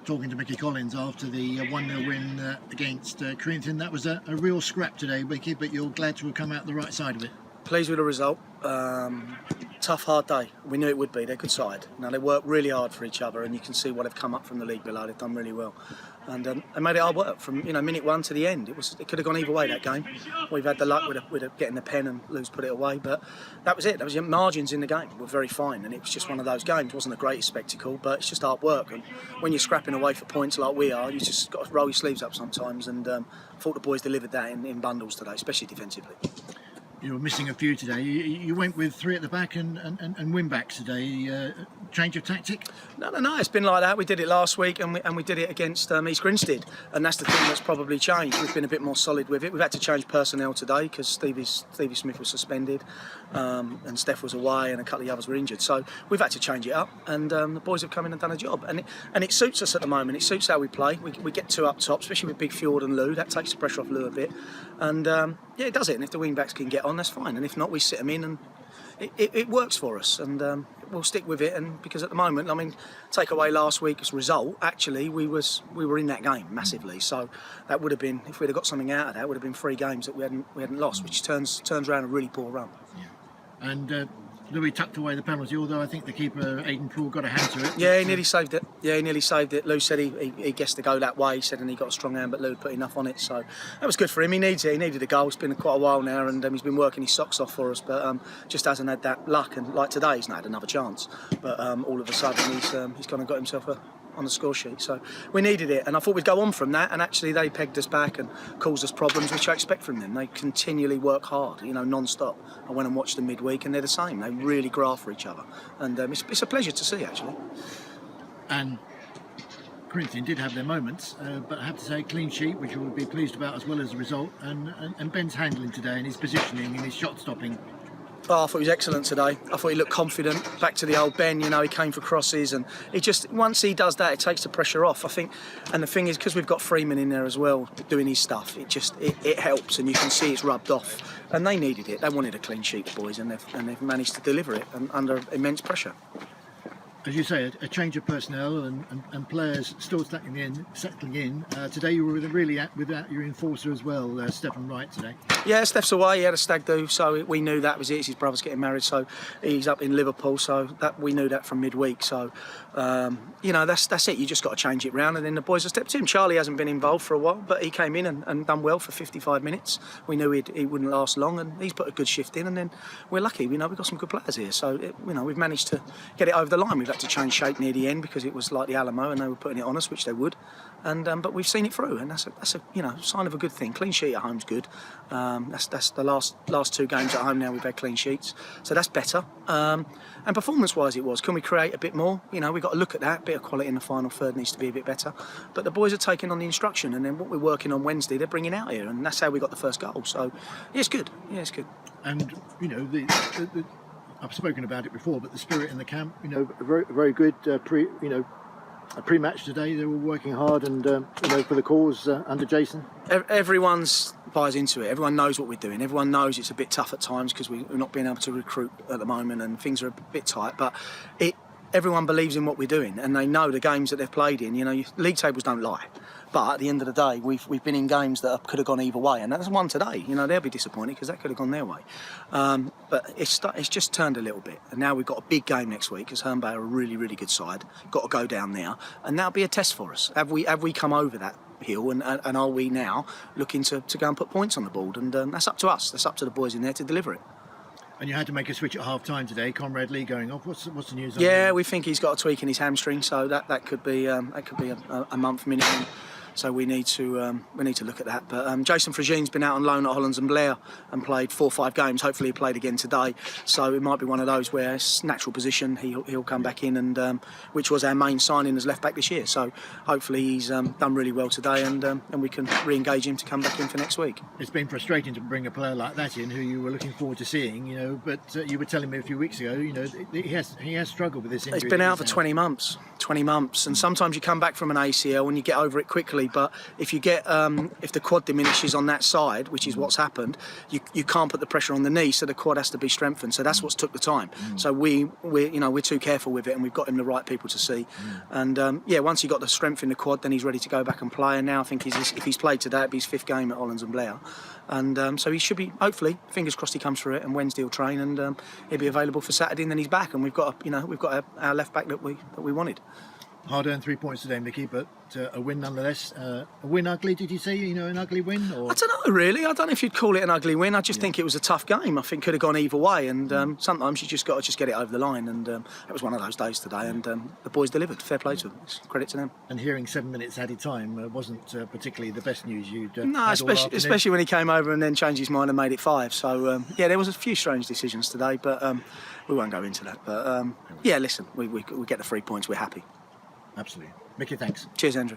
talking to Micky Collins after the 1-0 win against Corinthian. That was a real scrap today, Micky, but you're glad to have come out the right side of it. Pleased with the result. Tough, hard day. We knew it would be. They're a good side. Now they work really hard for each other, and you can see what they've come up from the league below. They've done really well, and they made it hard work from minute one to the end. It could have gone either way, that game. We've had the luck with getting the pen and Lou's put it away, but that was it. That was the margins in the game were very fine, and it was just one of those games. It wasn't the greatest spectacle, but it's just hard work. And when you're scrapping away for points like we are, you just got to roll your sleeves up sometimes. And I thought the boys delivered that in bundles today, especially defensively. You were missing a few today. You went with 3 at the back and win backs today. Change of tactic? No. It's been like that. We did it last week, and we did it against East Grinstead, and that's the thing that's probably changed. We've been a bit more solid with it. We've had to change personnel today because Stevie Smith was suspended, and Steph was away, and a couple of the others were injured. So we've had to change it up, and the boys have come in and done a job, and it suits us at the moment. It suits how we play. We get 2 up top, especially with Big Fjord and Lou. That takes the pressure off Lou a bit, and yeah, it does it. And if the wing backs can get on, that's fine. And if not, we sit them in, and it works for us. And we'll stick with it. And because at the moment, I mean, take away last week's result, actually we were in that game massively. So that would have been, if we'd have got something out of that, it would have been 3 games that we hadn't lost, which turns around a really poor run. Yeah. And Louis tucked away the penalty, although I think the keeper, Aidan Poole, got a hand to it. Yeah, he nearly saved it. Lou said he guessed to go that way. He said, and he got a strong hand, but Lou put enough on it. So that was good for him. He needs it. He needed a goal. It's been quite a while now, and he's been working his socks off for us, but just hasn't had that luck. And like today, he's not had another chance. But all of a sudden, he's kind of got himself on the score sheet. So we needed it, and I thought we'd go on from that, and actually they pegged us back and caused us problems, which I expect from them. They continually work hard, non-stop. I went and watched them midweek, and they're the same. They really graft for each other, and it's a pleasure to see, actually. And Corinthian did have their moments, but I have to say, clean sheet, which you will be pleased about as well as the result, and Ben's handling today and his positioning and his shot stopping. Oh, I thought he was excellent today. I thought he looked confident. Back to the old Ben, he came for crosses, and he just, once he does that, it takes the pressure off, I think. And the thing is, because we've got Freeman in there as well doing his stuff, it helps, and you can see it's rubbed off. And they needed it. They wanted a clean sheet, the boys, and they've managed to deliver it under immense pressure. As you say, a change of personnel and players still settling in. Today you were really without your enforcer as well, Stephen Wright, today. Yeah, Steph's away. He had a stag do, so we knew that was it. His brother's getting married, so he's up in Liverpool. So that we knew that from midweek. So that's it. You just got to change it round, and then the boys have stepped in. Charlie hasn't been involved for a while, but he came in and done well for 55 minutes. We knew he wouldn't last long, and he's put a good shift in. And then we're lucky. We've got some good players here, so we've managed to get it over the line. We've had to change shape near the end because it was like the Alamo, and they were putting it on us, which they would. And but we've seen it through, and that's a sign of a good thing. Clean sheet at home's good. That's the last 2 games at home now we've had clean sheets, so that's better. And performance-wise, it was. Can we create a bit more? We've got to look at that. A bit of quality in the final third needs to be a bit better. But the boys are taking on the instruction, and then what we're working on Wednesday, they're bringing out here, and that's how we got the first goal. So yeah, it's good. Yeah, it's good. And I've spoken about it before, but the spirit in the camp, very, very good. A pre-match today, they were working hard and for the cause under Jason. Everyone's buys into it. Everyone knows what we're doing. Everyone knows it's a bit tough at times because we're not being able to recruit at the moment and things are a bit tight. But everyone believes in what we're doing, and they know the games that they've played in. League tables don't lie. But at the end of the day, we've been in games that could have gone either way, and that's one today. They'll be disappointed because that could have gone their way. But it's just turned a little bit, and now we've got a big game next week because Herne Bay are a really, really good side. Got to go down there, and that'll be a test for us. Have we come over that hill, and are we now looking to go and put points on the board? And that's up to us. That's up to the boys in there to deliver it. And you had to make a switch at half-time today. Conrad Lee going off. What's the news? Yeah, we think he's got a tweak in his hamstring, so that could be a month minimum. So we need to look at that. But Jason Fragine's been out on loan at Hollands and Blair and played 4 or 5 games. Hopefully he played again today. So it might be one of those where it's natural position. He'll come back in, and which was our main signing as left back this year. So hopefully he's done really well today, and we can re-engage him to come back in for next week. It's been frustrating to bring a player like that in, who you were looking forward to seeing, but you were telling me a few weeks ago, he has struggled with this injury. He's been out for 20 months, and sometimes you come back from an ACL and you get over it quickly. quickly. But if you get if the quad diminishes on that side, which is what's happened, you can't put the pressure on the knee, so the quad has to be strengthened. So that's what's took the time. So we're too careful with it, and we've got him the right people to see. And once he got the strength in the quad, then he's ready to go back and play. And now I think if he's played today, it'll be his 5th game at Hollands and Blair. And so he should be, hopefully, fingers crossed, he comes through it. And Wednesday he'll train, and he'll be available for Saturday. And then he's back, and we've got our left back that we wanted. Hard-earned 3 points today, Mickey, but a win nonetheless. A win ugly, did you say? An ugly win? Or? I don't know, really. I don't know if you'd call it an ugly win. I just think it was a tough game. I think it could have gone either way, and sometimes you just got to get it over the line. And it was one of those days today, and the boys delivered. Fair play to them. It's credit to them. And hearing 7 minutes added time wasn't particularly the best news you'd no, especially when he came over and then changed his mind and made it 5. So there was a few strange decisions today, but we won't go into that. But listen, we get the 3 points. We're happy. Absolutely. Mickey, thanks. Cheers, Andrew.